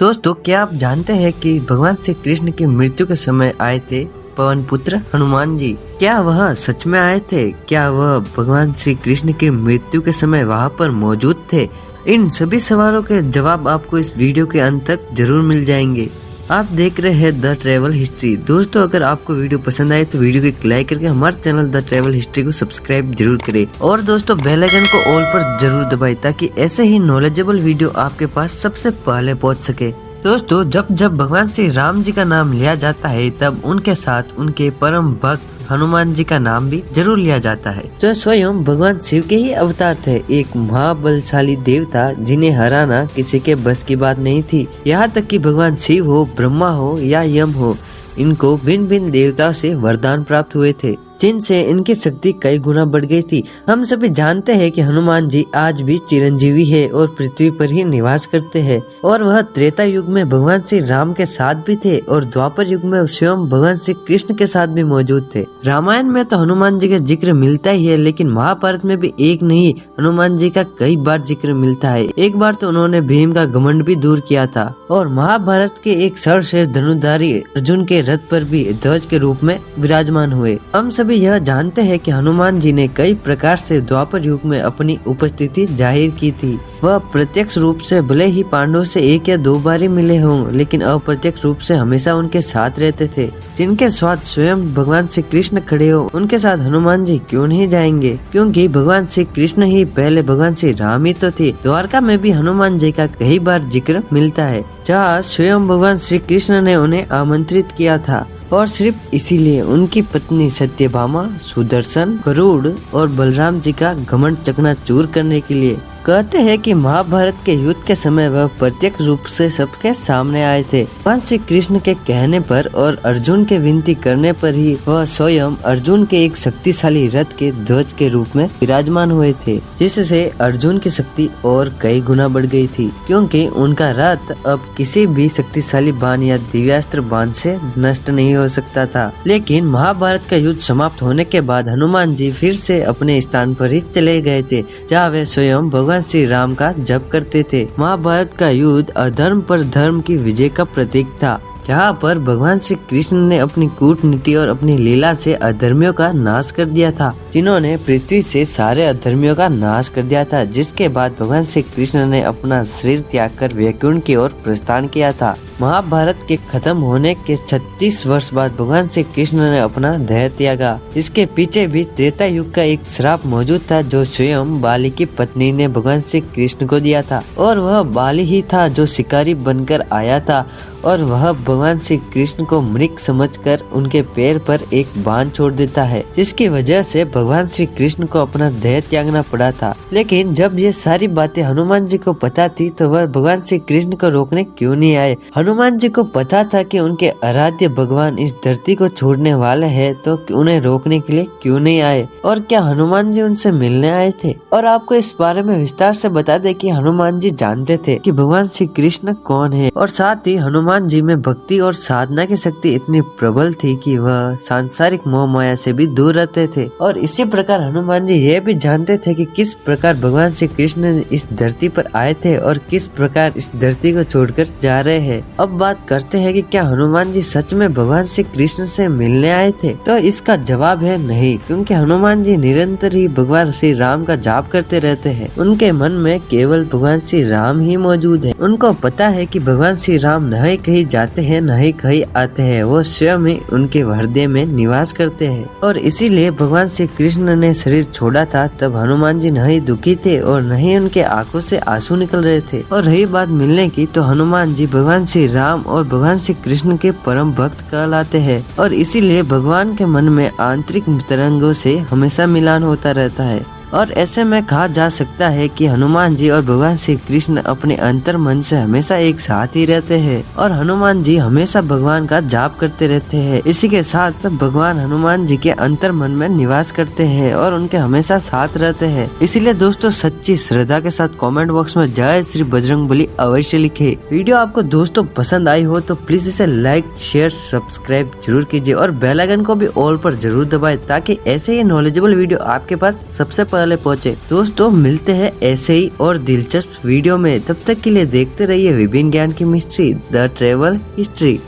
दोस्तों, क्या आप जानते हैं कि भगवान श्री कृष्ण की मृत्यु के समय आए थे पवन पुत्र हनुमान जी? क्या वह सच में आए थे? क्या वह भगवान श्री कृष्ण की मृत्यु के समय वहां पर मौजूद थे? इन सभी सवालों के जवाब आपको इस वीडियो के अंत तक जरूर मिल जाएंगे। आप देख रहे हैं द ट्रेवल हिस्ट्री। दोस्तों, अगर आपको वीडियो पसंद आए तो वीडियो को लाइक करके हमारे चैनल द ट्रेवल हिस्ट्री को सब्सक्राइब जरूर करें और दोस्तों बेल आइकन को ऑल पर जरूर दबाएं ताकि ऐसे ही नॉलेजेबल वीडियो आपके पास सबसे पहले पहुंच सके। दोस्तों, जब भगवान श्री राम जी का नाम लिया जाता है तब उनके साथ उनके परम भक्त हनुमान जी का नाम भी जरूर लिया जाता है, जो स्वयं भगवान शिव के ही अवतार थे। एक महाबलशाली देवता जिन्हें हराना किसी के बस की बात नहीं थी। यहाँ तक कि भगवान शिव हो, ब्रह्मा हो या यम हो, इनको भिन्न भिन्न देवताओं से वरदान प्राप्त हुए थे जिनसे इनकी शक्ति कई गुना बढ़ गई थी। हम सभी जानते हैं कि हनुमान जी आज भी चिरंजीवी है और पृथ्वी पर ही निवास करते हैं और वह त्रेता युग में भगवान श्री राम के साथ भी थे और द्वापर युग में स्वयं भगवान श्री कृष्ण के साथ भी मौजूद थे। रामायण में तो हनुमान जी का जिक्र मिलता ही है, लेकिन महाभारत में भी एक नहीं हनुमान जी का कई बार जिक्र मिलता है। एक बार तो उन्होंने भीम का घमंड भी दूर किया था और महाभारत के एक सर्वश्रेष्ठ धनुर्धारी अर्जुन के रथ पर भी ध्वज के रूप में विराजमान हुए। हम सभी यह जानते हैं कि हनुमान जी ने कई प्रकार से द्वापर युग में अपनी उपस्थिति जाहिर की थी। वह प्रत्यक्ष रूप से भले ही पांडवों से एक या दो बार ही मिले हों, लेकिन अप्रत्यक्ष रूप से हमेशा उनके साथ रहते थे। जिनके साथ स्वयं भगवान श्री कृष्ण खड़े हो, उनके साथ हनुमान जी क्यों नहीं जाएंगे? क्योंकि भगवान श्री कृष्ण ही पहले भगवान श्री राम ही तो थे। द्वारका में भी हनुमान जी का कई बार जिक्र मिलता है, जहाँ स्वयं भगवान श्री कृष्ण ने उन्हें आमंत्रित किया था और सिर्फ इसीलिए उनकी पत्नी सत्यभामा, सुदर्शन, गरुड़ और बलराम जी का घमंड चकनाचूर करने के लिए। कहते हैं कि महाभारत के युद्ध के समय वह प्रत्यक्ष रूप से सबके सामने आए थे। भगवान श्री कृष्ण के कहने पर और अर्जुन के विनती करने पर ही वह स्वयं अर्जुन के एक शक्तिशाली रथ के ध्वज के रूप में विराजमान हुए थे, जिससे अर्जुन की शक्ति और कई गुना बढ़ गई थी, क्योंकि उनका रथ अब किसी भी शक्तिशाली बाण या दिव्यास्त्र बाण से नष्ट नहीं हो सकता था। लेकिन महाभारत का युद्ध समाप्त होने के बाद हनुमान जी फिर से अपने स्थान पर ही चले गए थे, जहाँ वे स्वयं भगवान श्री राम का जप करते थे। महाभारत का युद्ध अधर्म पर धर्म की विजय का प्रतीक था, जहाँ पर भगवान श्री कृष्ण ने अपनी कूटनीति और अपनी लीला से अधर्मियों का नाश कर दिया था, जिन्होंने पृथ्वी से सारे अधर्मियों का नाश कर दिया था। जिसके बाद भगवान श्री कृष्ण ने अपना शरीर त्याग कर वैकुंठ की ओर प्रस्थान किया था। महाभारत के खत्म होने के 36 वर्ष बाद भगवान श्री कृष्ण ने अपना देह त्यागा। इसके पीछे भी त्रेता युग का एक श्राप मौजूद था, जो स्वयं बाली की पत्नी ने भगवान श्री कृष्ण को दिया था और वह बाली ही था जो शिकारी बनकर आया था और वह भगवान श्री कृष्ण को मृग समझकर उनके पैर पर एक बाण छोड़ देता है, जिसकी वजह से भगवान श्री कृष्ण को अपना देह त्यागना पड़ा था। लेकिन जब ये सारी बातें हनुमान जी को पता थी तो वह भगवान श्री कृष्ण को रोकने क्यों नहीं आए? हनुमान जी को पता था कि उनके आराध्य भगवान इस धरती को छोड़ने वाले हैं, तो उन्हें रोकने के लिए क्यों नहीं आए? और क्या हनुमान जी उनसे मिलने आए थे? और आपको इस बारे में विस्तार से बता दे कि हनुमान जी जानते थे कि भगवान श्री कृष्ण कौन है और साथ ही हनुमान जी में भक्ति और साधना की शक्ति इतनी प्रबल थी कि वह सांसारिक मोह माया से भी दूर रहते थे। और इसी प्रकार हनुमान जी ये भी जानते थे कि किस प्रकार भगवान श्री कृष्ण इस धरती पर आए थे और किस प्रकार इस धरती को छोड़कर जा रहे हैं। अब बात करते हैं कि क्या हनुमान जी सच में भगवान श्री कृष्ण से मिलने आए थे? तो इसका जवाब है नहीं, क्योंकि हनुमान जी निरंतर ही भगवान श्री राम का जाप करते रहते हैं। उनके मन में केवल भगवान श्री राम ही मौजूद है। उनको पता है कि भगवान श्री राम न ही कहीं जाते हैं न ही कहीं आते हैं, वो स्वयं ही उनके हृदय में निवास करते हैं। और इसीलिए भगवान श्री कृष्ण ने शरीर छोड़ा था तब हनुमान जी न ही दुखी थे और न ही उनके आंखों से आंसू निकल रहे थे। और रही बात मिलने की, तो हनुमान जी भगवान श्री राम और भगवान श्री कृष्ण के परम भक्त कहलाते हैं और इसीलिए भगवान के मन में आंतरिक तरंगों से हमेशा मिलान होता रहता है। और ऐसे में कहा जा सकता है कि हनुमान जी और भगवान श्री कृष्ण अपने अंतर मन से हमेशा एक साथ ही रहते हैं और हनुमान जी हमेशा भगवान का जाप करते रहते हैं। इसी के साथ भगवान हनुमान जी के अंतर मन में निवास करते हैं और उनके हमेशा साथ रहते हैं। इसीलिए दोस्तों सच्ची श्रद्धा के साथ कमेंट बॉक्स में जय श्री बजरंगबली अवश्य लिखे। वीडियो आपको दोस्तों पसंद आई हो तो प्लीज इसे लाइक शेयर सब्सक्राइब जरूर कीजिए और बेल आइकन को भी ऑल पर जरूर दबाएं ताकि ऐसे ही नॉलेजेबल वीडियो आपके पास सबसे पहले वाले पहुंचे। दोस्तों मिलते हैं ऐसे ही और दिलचस्प वीडियो में, तब तक के लिए देखते रहिए विभिन्न ज्ञान की मिस्ट्री द ट्रेवल हिस्ट्री।